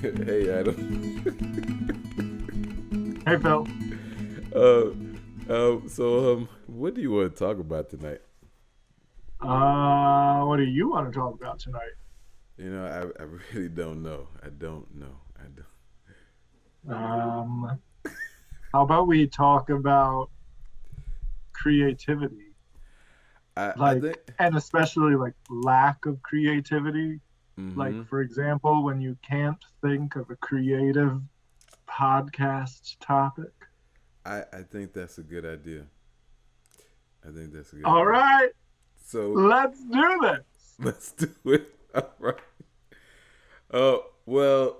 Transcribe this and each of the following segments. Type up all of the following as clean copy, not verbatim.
Hey, Adam. Hey Phil. What do you want to talk about tonight? What do you want to talk about tonight? I really don't know. I don't know. I don't. Um, how about we talk about creativity, I like, think. and especially like lack of creativity. Like, Mm-hmm. for example, when you can't think of a creative podcast topic. I think that's a good idea. I think that's a good All idea. right, So let's do this. let's do it. All right. Oh well.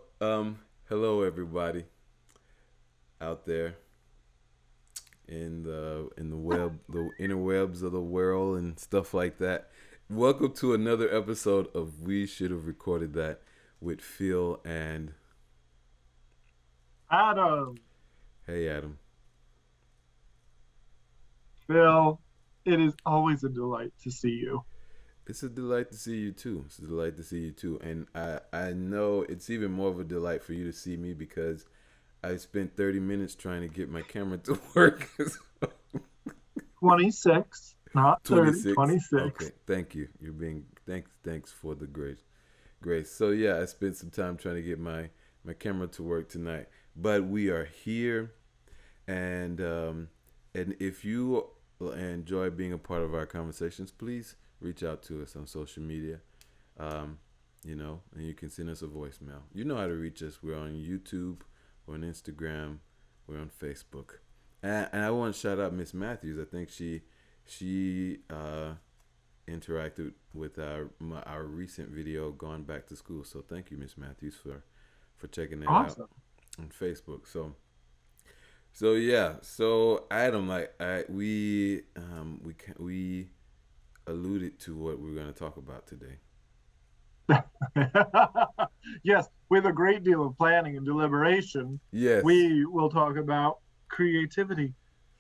Hello everybody out there in the web, the interwebs of the world and stuff like that. Welcome to another episode of We Should Have Recorded That with Phil and Adam, Hey Adam. Phil, it is always a delight to see you. It's a delight to see you too. It's a delight to see you too. And I know it's even more of a delight for you to see me because I spent 30 minutes trying to get my camera to work. 26, not 30, 26. 26. Okay, thank you. You're being thanks for the grace. So yeah, I spent some time trying to get my camera to work tonight. But we are here, and and if you enjoy being a part of our conversations, please reach out to us on social media. Um, and you can send us a voicemail. You know how to reach us. We're on YouTube, we're on Instagram, we're on Facebook. And I want to shout out Miss Matthews. I think she interacted with our recent video, Gone Back to School. So thank you, Miss Matthews, for checking that out Awesome. on Facebook. So yeah. So Adam, like we alluded to what we're going to talk about today. Yes, with a great deal of planning and deliberation, Yes. we will talk about creativity.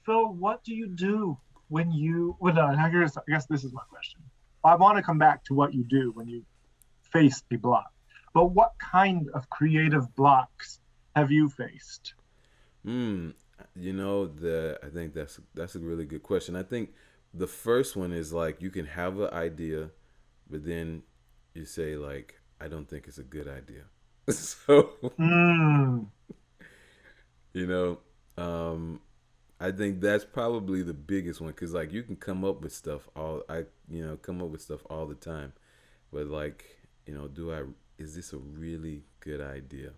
So, what do you do when you, well, no, I guess this is my question. I want to come back to what you do when you face a block. But what kind of creative blocks have you faced? Hmm. I think that's a really good question. I think the first one is like you can have an idea, but then you say like I don't think it's a good idea. So Hmm. you know, um, I think that's probably the biggest one because like you can come up with stuff come up with stuff all the time, but like do I is this a really good idea?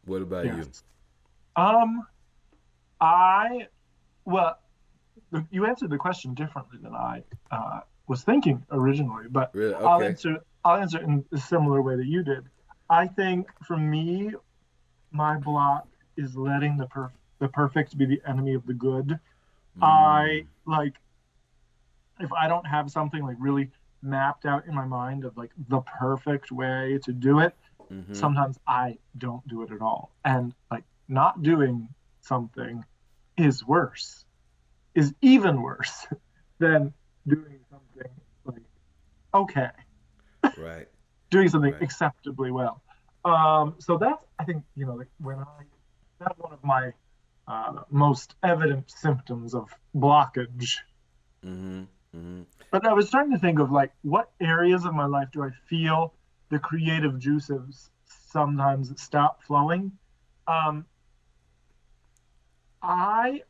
What about you? Yes. Um, I, well, you answered the question differently than I was thinking originally, but Really? I'll Okay. answer I'll answer in a similar way that you did. I think for me, my block is letting the perfect be the enemy of the good. I Mm. like if I don't have something like really mapped out in my mind of like the perfect way to do it, Mm-hmm. sometimes I don't do it at all. And like not doing something is worse, is even worse than doing something like okay, Right. doing something Right. acceptably well. So that's I think like when I that's one of my most evident symptoms of blockage. Mm-hmm. Mm-hmm. But I was starting to think of like what areas of my life do I feel the creative juices sometimes stop flowing. Um, I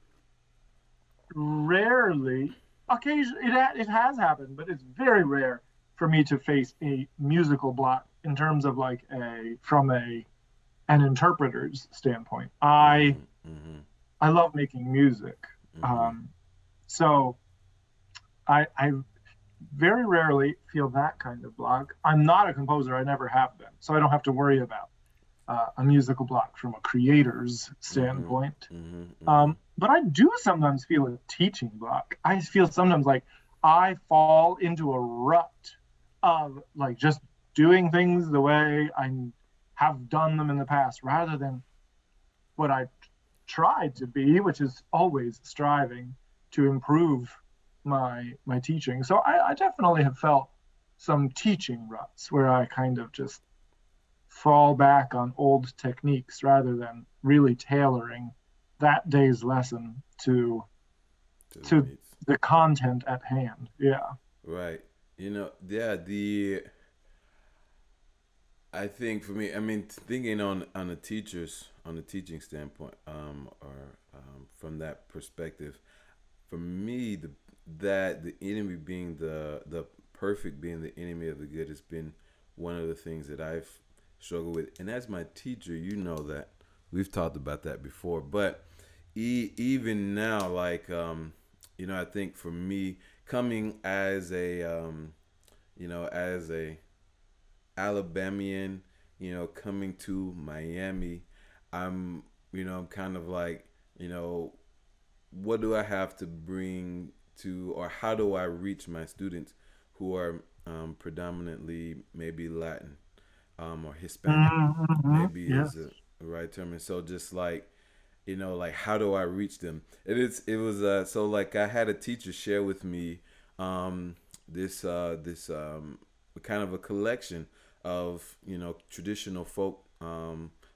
rarely, occasionally, it has happened, but it's very rare for me to face a musical block in terms of like a from a an interpreter's standpoint. Mm-hmm. Mm-hmm. I love making music, Mm-hmm. um, so I very rarely feel that kind of block. I'm not a composer; I never have been, so I don't have to worry about a musical block from a creator's Mm-hmm. standpoint. Mm-hmm. Mm-hmm. But I do sometimes feel a teaching block. I feel sometimes like I fall into a rut of like just doing things the way I have done them in the past rather than what I tried to be, which is always striving to improve my teaching. So I definitely have felt some teaching ruts where I kind of just fall back on old techniques rather than really tailoring that day's lesson To the to needs. the content at hand. Yeah. Right. Yeah, the I think for me, I mean, thinking on the teachers on the teaching standpoint, or from that perspective, for me, the enemy being the perfect being the enemy of the good has been one of the things that I've struggled with. And as my teacher, you know that we've talked about that before. But even now, like I think for me, coming as a Alabamian, coming to Miami, I'm I'm kind of like, you know, what do I have to bring to, or how do I reach my students who are predominantly maybe Latin, or Hispanic, Mm-hmm. maybe is Yes. the right term. And so just like, like how do I reach them? It was so like I had a teacher share with me um, this kind of a collection of traditional folk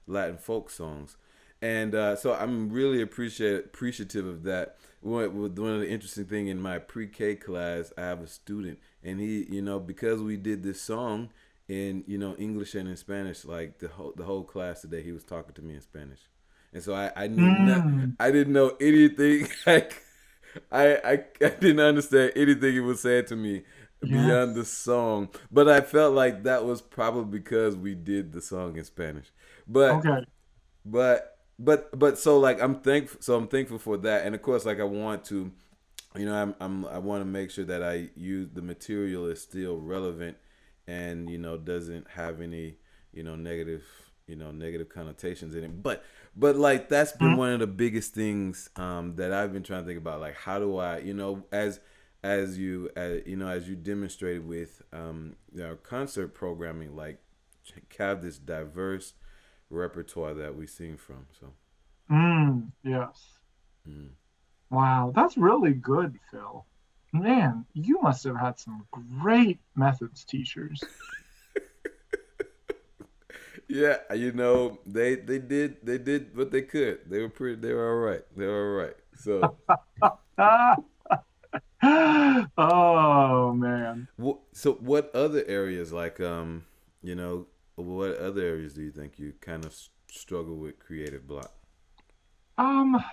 Latin folk songs, and so I'm really appreciative of that. One of the interesting thing in my pre-K class, I have a student, and he, because we did this song in English and in Spanish, like the whole class today, he was talking to me in Spanish, and so I knew not, Mm, I didn't know anything. Like I didn't understand anything he was saying to me beyond the yes. song, but I felt like that was probably because we did the song in Spanish. But Okay. but so like I'm thankful for that, and of course like I want to, I want to make sure that I use the material is still relevant, and doesn't have any negative connotations in it. But like that's been Mm, one of the biggest things that I've been trying to think about. Like how do I, as you demonstrated with concert programming, like have this diverse repertoire that we sing from. So. yes. Mm. Wow, that's really good, Phil. Man, you must have had some great methods teachers. Yeah, they did what they could. They were all right. They were all right. So, Ah, oh man. so what other areas like you know what other areas do you think you kind of struggle with creative block? Um,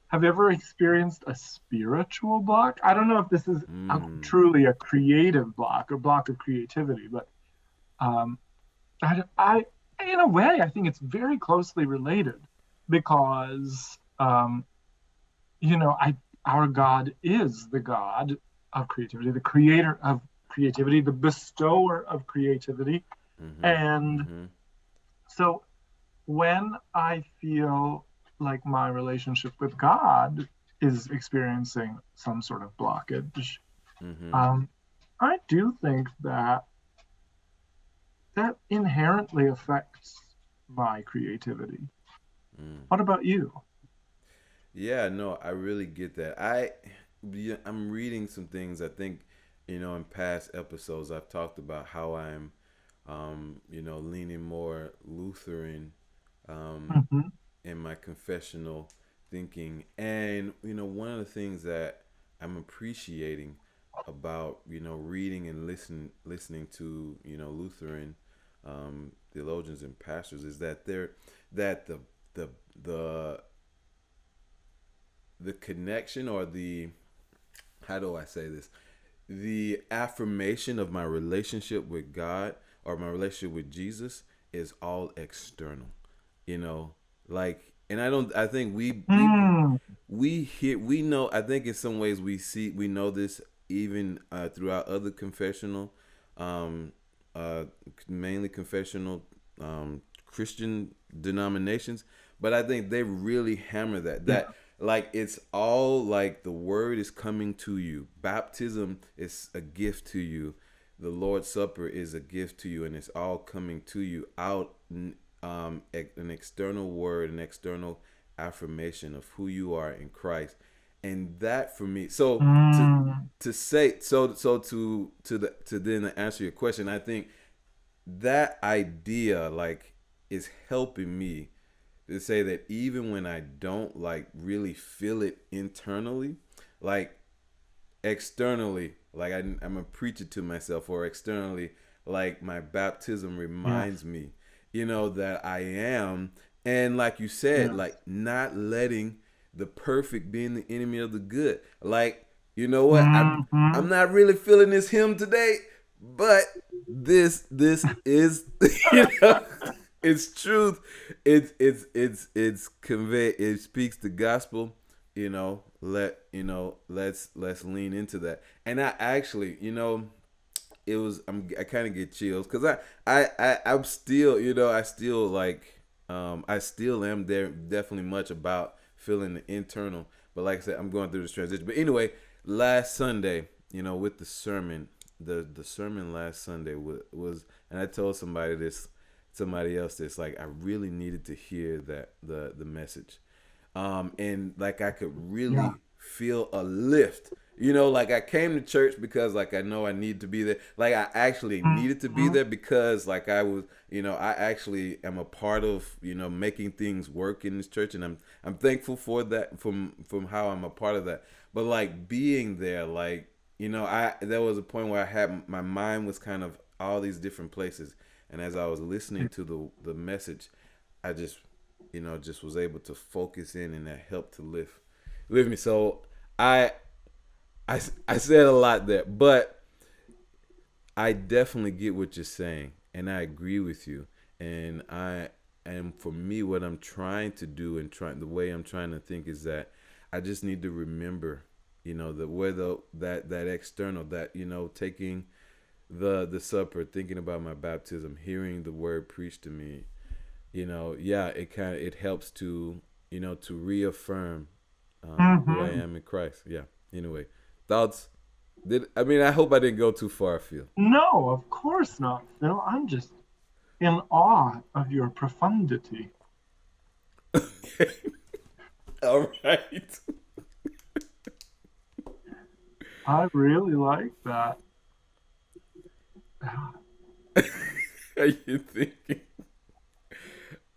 have you ever experienced a spiritual block? I don't know if this is Mm. truly a creative block or block of creativity, but um, I, in a way, I think it's very closely related because, our God is the God of creativity, the creator of creativity, the bestower of creativity. Mhm. And Mhm. so when I feel like my relationship with God is experiencing some sort of blockage, Mhm. um, I do think that that inherently affects my creativity. Mm. What about you? Yeah, no, I really get that. Yeah, I'm reading some things. I think, in past episodes, I've talked about how I'm, leaning more Lutheran, um, Hmm. in my confessional thinking, and one of the things that I'm appreciating about reading and listening to Lutheran theologians and pastors is that the the the connection, or the, how do I say this, the affirmation of my relationship with God, or my relationship with Jesus, is all external. You know, like, and I think Mm, we know. I think in some ways we know this even throughout other confessional, um, uh, mainly confessional Christian denominations, but I think they really hammer yeah. that like it's all like the word is coming to you. Baptism is a gift to you. The Lord's Supper is a gift to you, and it's all coming to you out an external word, an external affirmation of who you are in Christ, and that for me. So Mm, to say so to then answer your question, I think that idea like is helping me to say that even when I don't like really feel it internally, like externally, like I'm a preacher to myself, or externally, like my baptism Yes. reminds me, that I am, and like you said, Yes. like not letting the perfect being the enemy of the good. Like, you know what? I'm Hmm. not really feeling this hymn today, but this is it's truth. It's convey. It speaks the gospel. Let's lean into that. And I actually, I kind of get chills because I'm still, I still like, I still am there, definitely much about feeling the internal. But like I said, I'm going through this transition. But anyway, last Sunday, with the sermon, the sermon last Sunday was, and I told somebody else this, like I really needed to hear that the message, and like I could Yeah. really feel a lift. Like I came to church because like I know I need to be there. Like I actually needed to be Hmm. there because like I was, I actually am a part of, making things work in this church, and I'm thankful for that, from how I'm a part of that. But like being there, like, I there was a point where I had my mind was kind of all these different places, and as I was listening to the message, I just was able to focus in, and that helped to lift me. So I I said a lot there, but I definitely get what you're saying, and I agree with you. And for me, what I'm trying to do, and the way I'm trying to think is that I just need to remember, that whether that external, that taking the supper, thinking about my baptism, hearing the word preached to me, yeah, it helps to to reaffirm who I Hmm. am in Christ. Yeah. Anyway, thoughts? I hope I didn't go too far afield. No, of course not, Phil. I'm just in awe of your profundity. All right. I really like that. Are you thinking?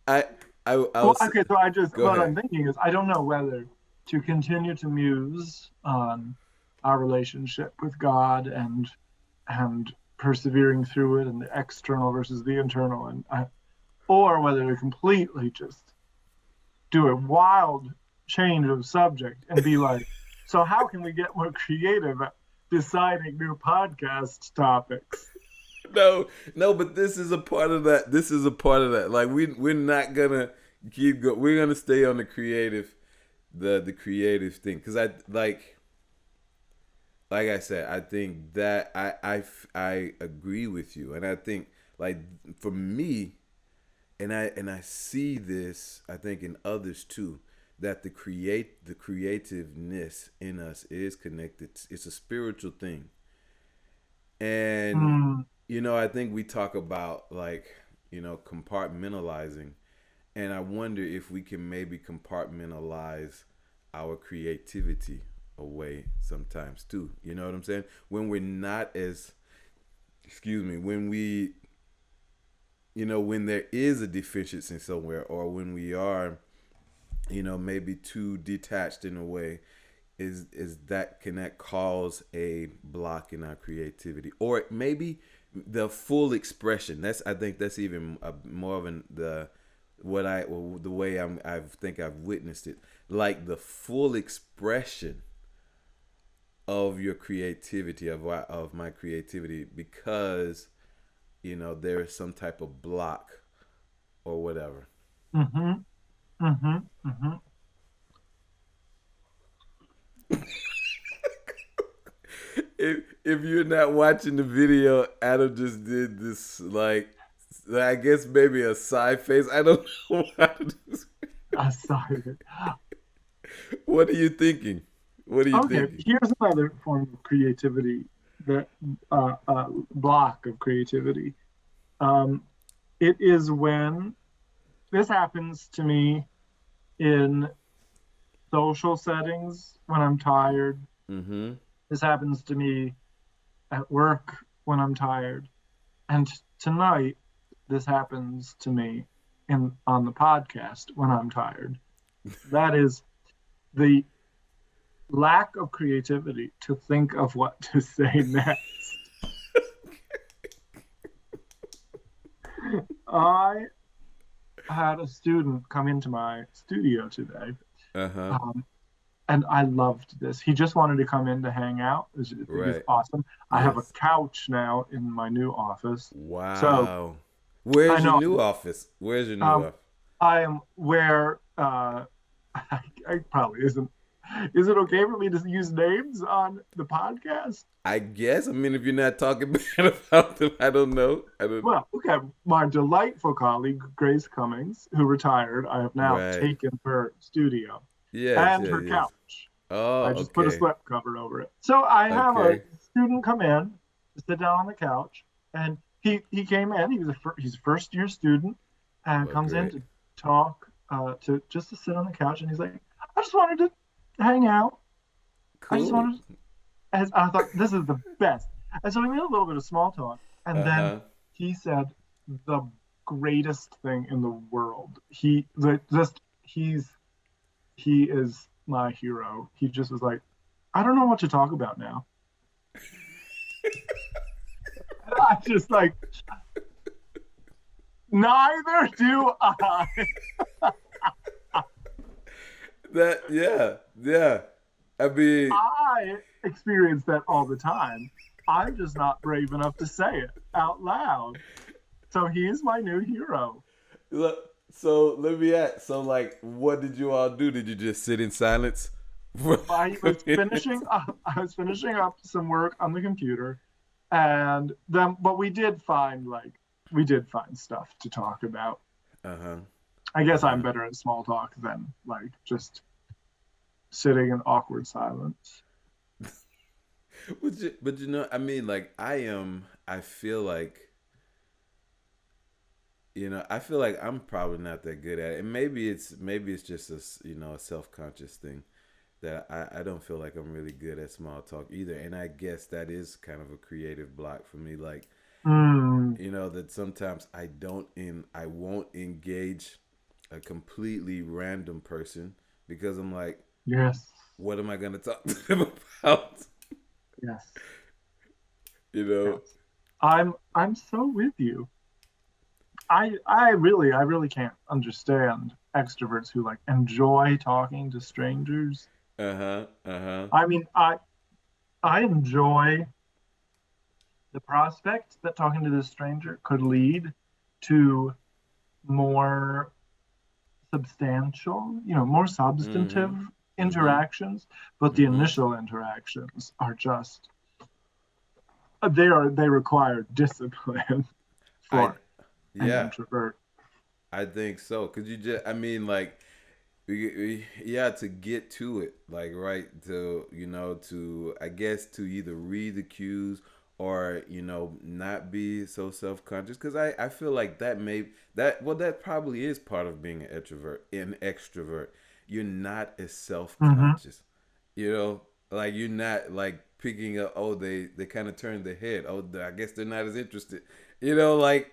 I I Well, was. okay, so I just, Go what ahead. I'm thinking is, I don't know whether to continue to muse on our relationship with God and persevering through it, and the external versus the internal, or whether to completely just do a wild change of subject and be like, so how can we get more creative at deciding new podcast topics? No, no, but this is a part of that. This is a part of that. Like we're not gonna keep go. We're gonna stay on the creative, the creative thing. Because like I said, I think that I agree with you, and I think like for me, and I see this, I think in others too, that the creativeness in us is connected. It's a spiritual thing, and Hmm. I think we talk about like compartmentalizing, and I wonder if we can maybe compartmentalize our creativity away sometimes too. You know what I'm saying? When we're not as, excuse me, when we, when there is a deficiency somewhere, or when we are, maybe too detached in a way, is that can that cause a block in our creativity, or maybe the full expression? I think that's even more of the what I well, the way I think I've witnessed it, like the full expression of your creativity, of my creativity, because there is some type of block or whatever. Mm-hmm. Mm-hmm. Mm-hmm. If you're not watching the video, Adam just did this, like, I guess maybe a side face. I don't know how to do this. Aside. What are you thinking? What are you Okay, thinking? here's another form of creativity, that block of creativity. Um, it is when this happens to me in social settings when I'm tired. Mm-hmm. This happens to me at work when I'm tired. And tonight, this happens to me in on the podcast when I'm tired. That is the lack of creativity to think of what to say next. I had a student come into my studio today, Uh huh. um, and I loved this. He just wanted to come in to hang out. It was Right. awesome. I have a Yes. couch now in my new office, so Wow. I Where's your know new office? Where's your new um, office? I am where I probably isn't. Is it okay for me to use names on the podcast? I guess. I mean, if you're not talking bad about them, I don't know. I don't. Well, okay. My delightful colleague, Grace Cummings, who retired, I have now Right. taken her studio Yes. and Yes. her Yes. couch. Oh. I just put a Okay. slip cover over it. So I have a Okay. student come in, sit down on the couch, and he came in. He's a first year student, and Well, comes in great. to talk to just to sit on the couch, and he's like, I just wanted to hang out. I just Cool. wanted. As I thought this is the best. And so we made a little bit of small talk, and Uh then huh. he said the greatest thing in the world. He the just he is my hero. He just was like, I don't know what to talk about now. And I just like, neither do I. That. Yeah. Yeah. I mean, I experience that all the time. I'm just not brave enough to say it out loud. So he is my new hero. look. So let me ask. So, like, what did you all do? Did you just sit in silence for I a was minute? finishing up, I was finishing up some work on the computer, and then but we did find stuff to talk about. Uh huh. I guess Uh I'm huh. better at small talk than like just sitting in awkward silence. But you know, I mean, like, I am. I feel like, I feel like I'm probably not that good at it, and maybe it's just a self conscious thing that I don't feel like I'm really good at small talk either, and I guess that is kind of a creative block for me. Like, Mm, that sometimes I won't engage a completely random person because I'm like, yes, what am I gonna talk to them about? yes, You know? yes. I'm so with you. I really can't understand extroverts who like enjoy talking to strangers. Uh huh. Uh huh. I mean, I enjoy the prospect that talking to this stranger could lead to more substantial, more substantive Mm-hmm. Mm-hmm. interactions, but the Mm-hmm. initial interactions are just they require discipline I for an Yeah, introvert. I think so. Cause you just, I mean, like, yeah, to get to it, like, right, to I guess to either read the cues or not be so self conscious. Cause I feel like that probably is part of being an extrovert. You're not as self Mm-hmm. conscious, you know, like you're not like picking up. Oh, they kind of turned their head. Oh, I guess they're not as interested. Like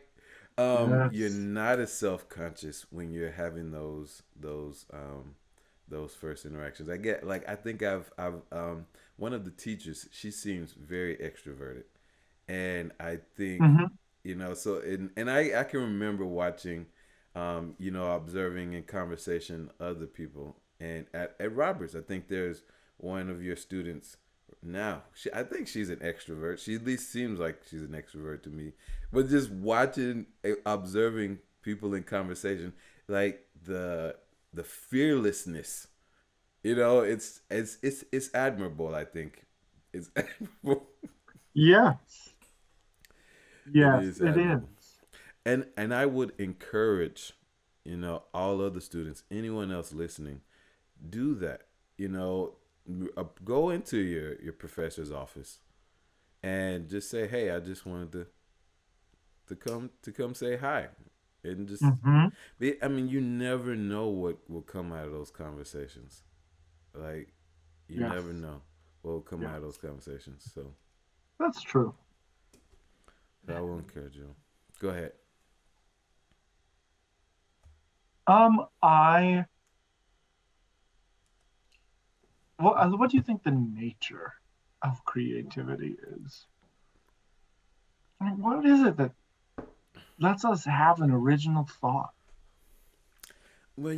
you're Yes. not as self conscious when you're having those first interactions. I think I've one of the teachers. She seems very extroverted, and I think Mm-hmm. so. And I can remember watching, observing in conversation other people, and at Roberts, I think there's one of your students now. I think she's an extrovert. She at least seems like she's an extrovert to me. But just watching, observing people in conversation, like the fearlessness, it's admirable. I think it's admirable. Yes. It Yes, is it is. admirable. And I would encourage, all other students, anyone else listening, do that. You know, go into your professor's office and just say, "Hey, I just wanted to come say hi," and just Mm-hmm. be. I mean, you never know what will come out of those conversations. Like, you Yes. never know what will come out of those Yes. conversations. So That's true. I will encourage you. Go ahead. I what do you think the nature of creativity is? I mean, what is it that lets us have an original thought? Well,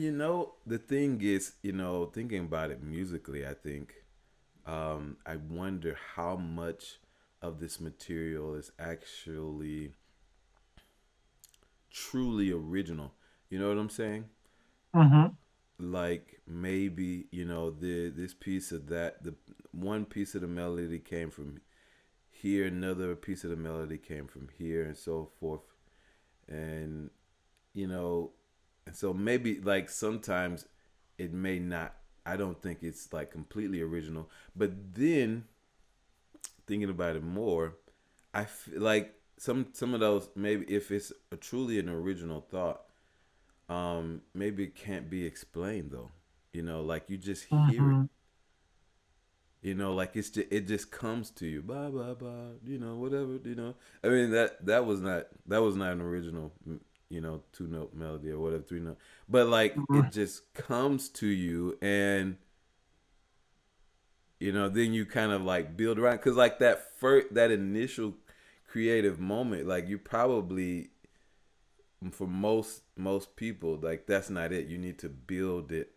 the thing is, thinking about it musically, I think I wonder how much of this material is actually truly original. You know what I'm saying? Mm-hmm. Like maybe this piece of that, the one piece of the melody came from here, another piece of the melody came from here, and so forth. And you know, and so maybe like sometimes it may not. I don't think it's like completely original, but then thinking about it more, I feel like some of those, maybe if it's a truly an original thought, maybe it can't be explained though. Like you just hear it. Mm-hmm. Like it just comes to you, blah blah blah. Whatever. I mean that was not an original, 2 note melody or whatever, 3 note, but like it just comes to you, and then you kind of like build around, because like that initial creative moment, like you probably, for most people, like that's not it. You need to build it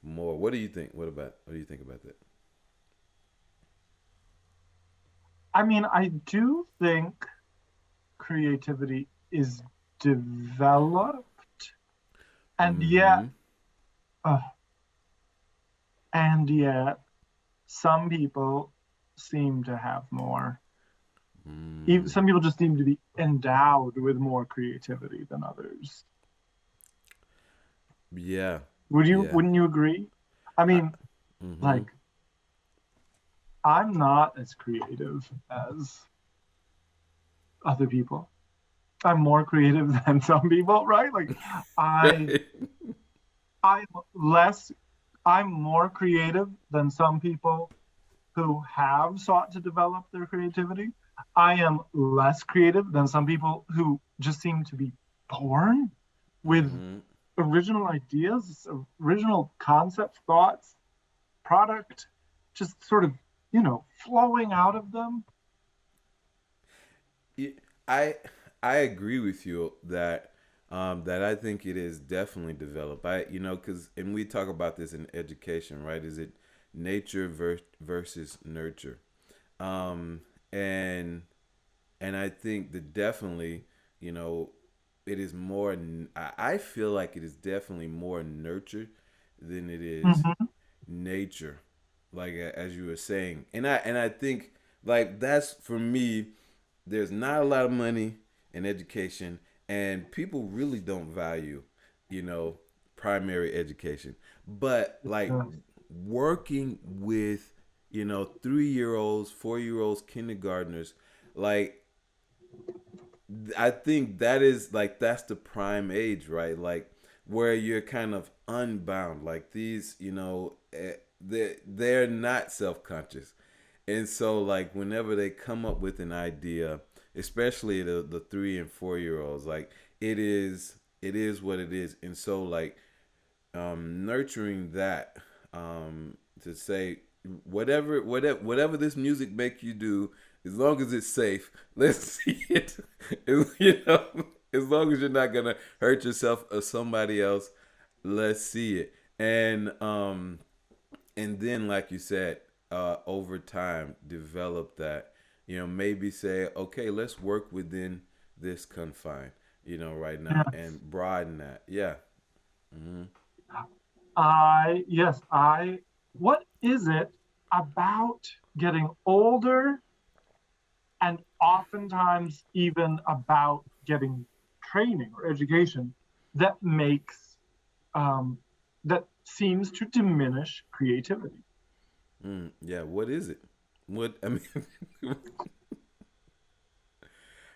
more. What do you think? What do you think about that? I mean, I do think creativity is developed, and yet, Mm-hmm. uh, and yet, some people seem to have more. Mm. Some people just seem to be endowed with more creativity than others. Yeah. Would you? Yeah. Wouldn't you agree? I I, mean, mm-hmm. like, I'm not as creative as other people. I'm more creative than some people, right? Like, I, Right. I'm less, I'm more creative than some people who have sought to develop their creativity. I am less creative than some people who just seem to be born with Mm-hmm. original ideas, original concepts, thoughts, product, just sort of, flowing out of them. Yeah, I I agree with you that I think it is definitely developed. Because and we talk about this in education, right? Is it nature versus nurture? Um, and and I think that definitely, you know, it is more. I feel like it is definitely more nurture than it is Mm-hmm. nature, like as you were saying. And I think like that's for me. There's not a lot of money in education, and people really don't value, you know, primary education. But like working with, 3 year olds, 4 year olds, kindergartners, like I think that is like that's the prime age, right? Like where you're kind of unbound. Like these, they're not self conscious, and so like whenever they come up with an idea, especially the 3 and 4 year olds, like it is what it is, and so like nurturing that, to say whatever this music make you do, as long as it's safe, let's see it. As long as you're not gonna hurt yourself or somebody else, let's see it. And then like you said, over time develop that, maybe say, okay, let's work within this confine, right now, Yes. and broaden that. Yeah. Hmm. What is it about getting older and oftentimes even about getting training or education that makes, um, that seems to diminish creativity? Yeah, what is it? What I mean,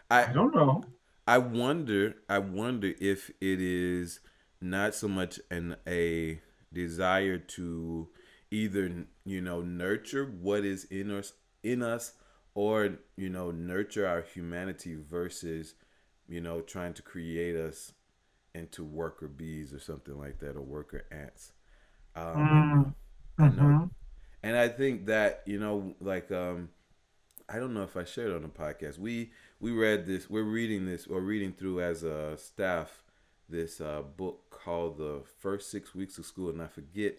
I I don't know. I wonder if it is not so much a desire to either, nurture what is in us, or, nurture our humanity versus, trying to create us into worker bees or something like that, or worker ants. I know, Mm, I know, mm-hmm. and I think that like I don't know if I shared it on the podcast. We read this. We're reading this or reading through as a staff this book called The First 6 Weeks of School, and I forget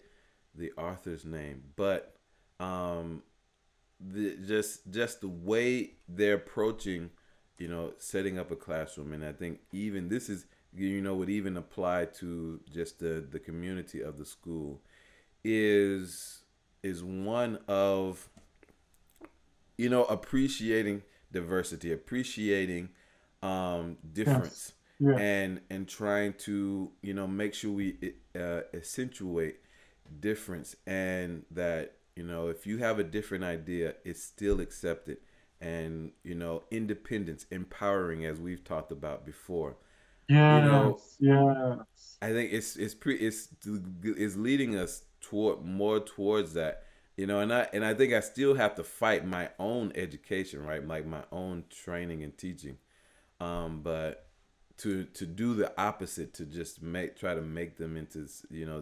the author's name, but um, just the way they're approaching, setting up a classroom, and I think even this is would even apply to just the community of the school is one of appreciating diversity, appreciating Yes. difference, Yes. and trying to make sure we accentuate difference, and that if you have a different idea, it's still accepted, and independence, empowering, as we've talked about before. you know Yes. Yes. I think it's leading us more towards that, and I think I still have to fight my own education, right? Like my own training and teaching, but to do the opposite, to just try to make them into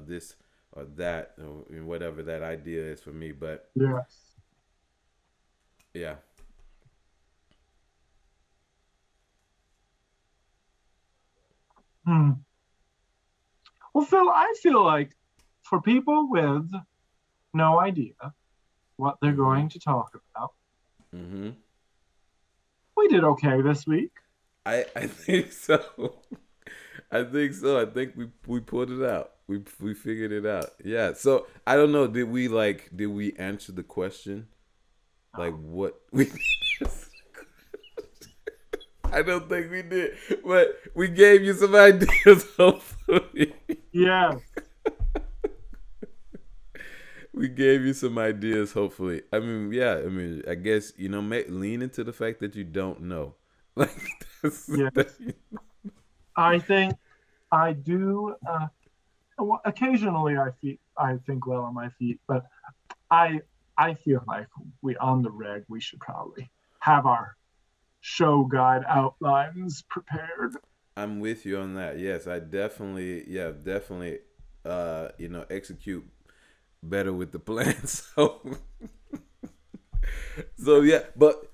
this or that, or whatever that idea is for me. But Yes. yeah. Hmm. Well, Phil, I feel like for people with no idea what they're Mhm. going to talk about, Mhm. we did okay this week. I think so. I think so. I think we pulled it out. We figured it out. Yeah. So I don't know. Did we answer the question? Like what we? I don't think we did, but we gave you some ideas. Hopefully, Yes. we gave you some ideas. Hopefully, I mean, yeah. I mean, I guess lean into the fact that you don't know. Like Yes. I think I do. Occasionally, I think well on my feet, but I I feel like we on the reg. We should probably have our show guide outlines prepared. I'm with you on that. Yes, I definitely, yeah, definitely, execute better with the plan. So yeah, but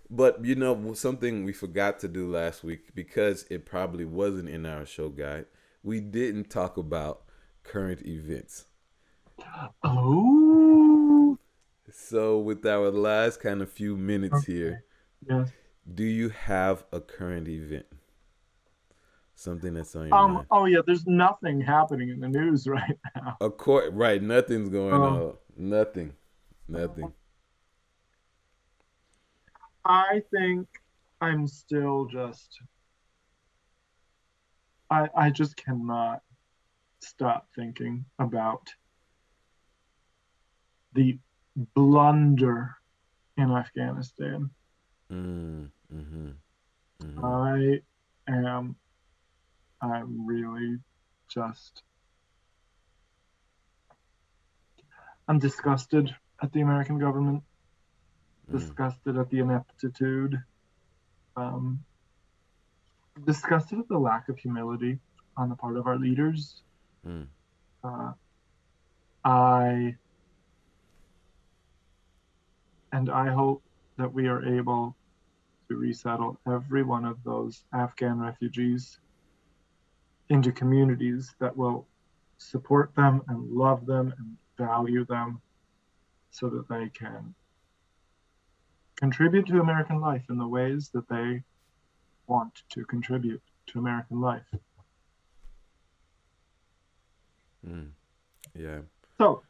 something we forgot to do last week, because it probably wasn't in our show guide. We didn't talk about current events. Oh, So with our last kind of few minutes okay. here, Yes. do you have a current event? Something that's on your mind? Oh yeah. There's nothing happening in the news right now. Of course, right? Nothing's going Um, on. Nothing. Nothing. I think I'm still just. I just cannot stop thinking about the blunder in Afghanistan. Mm, mm-hmm, mm-hmm, I am. I'm really just. I'm disgusted at the American government. mm, Disgusted at the ineptitude. Um, Disgusted at the lack of humility on the part of our leaders. mm, Uh, I I hope that we are able to resettle every one of those Afghan refugees into communities that will support them and love them and value them so that they can contribute to American life in the ways that they want to contribute to American life. mm. Yeah. So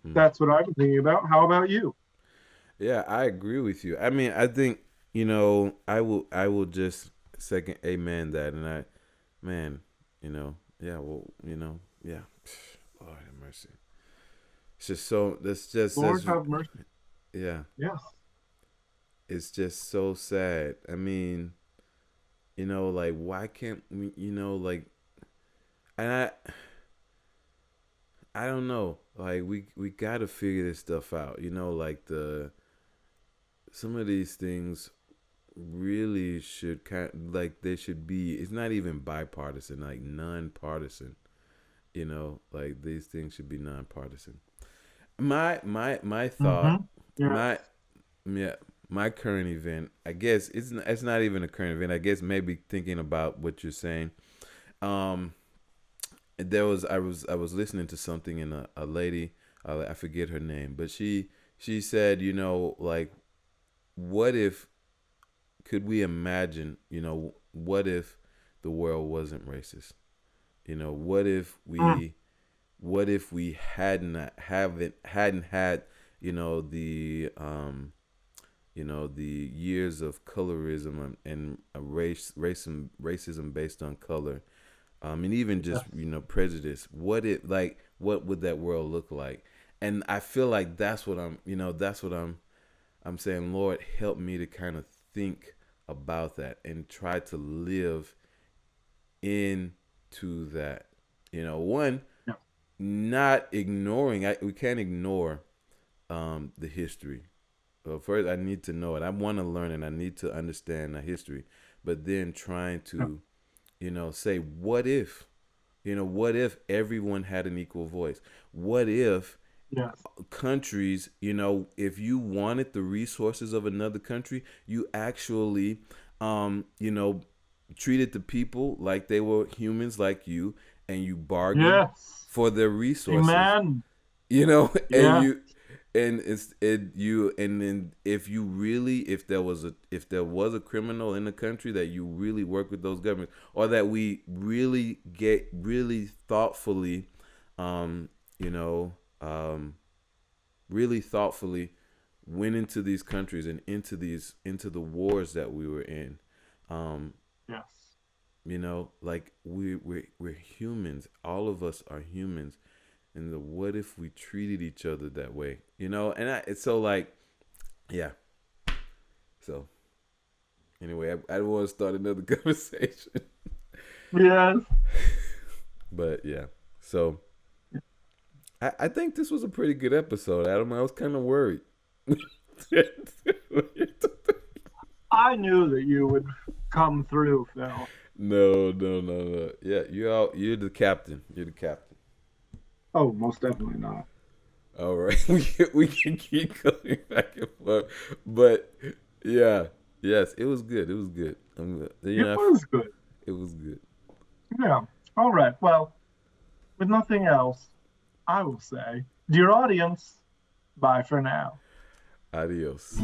Mm. that's what I've been thinking about. How about you? Yeah, I agree with you. I mean, I think I will just second amen that, and man, yeah, well, yeah. Lord have mercy. It's just so Lord have mercy. yeah, Yes. it's just so sad. I mean, like why can't we, like, and I don't know, like we got to figure this stuff out. Like some of these things really should kind like there should be. It's not even bipartisan, like non-partisan. Like these things should be non-partisan. My thought, Mm-hmm. Yes. my yeah, my current event. I guess it's not even a current event. I guess maybe thinking about what you're saying. Um, there was I was listening to something and a lady, I forget her name, but she said, like, what if could we imagine, what if the world wasn't racist? What if Mm. we hadn't had, the years of colorism and racism based on color, and even just Yes. prejudice. What would that world look like? And I feel like that's what I'm saying. Lord, help me to kind of think about that and try to live into that. One, Yeah. not ignoring. We can't ignore the history. Well, first, I need to know it. I want to learn it. I need to understand the history. But then trying Yeah. to, say, what if everyone had an equal voice? What if Yes. countries, if you wanted the resources of another country, you actually, you know, treated the people like they were humans like you, and you bargained Yes. for their resources, Amen. and Yeah. then if there was a criminal in the country, that you really work with those governments, or that we really get really thoughtfully, um you know um really thoughtfully went into these countries and into the wars that we were in. um Yes. like we're humans. All of us are humans. And what if we treated each other that way? It's so, like, yeah. So anyway, I don't want to start another conversation. Yes. But yeah. So I think this was a pretty good episode, Adam. I was kind of worried. I knew that you would come through, Phil. No, no, no, no. Yeah, you're the captain. You're the captain. Oh, most definitely not. All right, we can keep going back and forth, but yeah, yes, it was good. It was good. It was good. it was good. Yeah. All right. Well, with nothing else, I will say, dear audience, bye for now. Adios.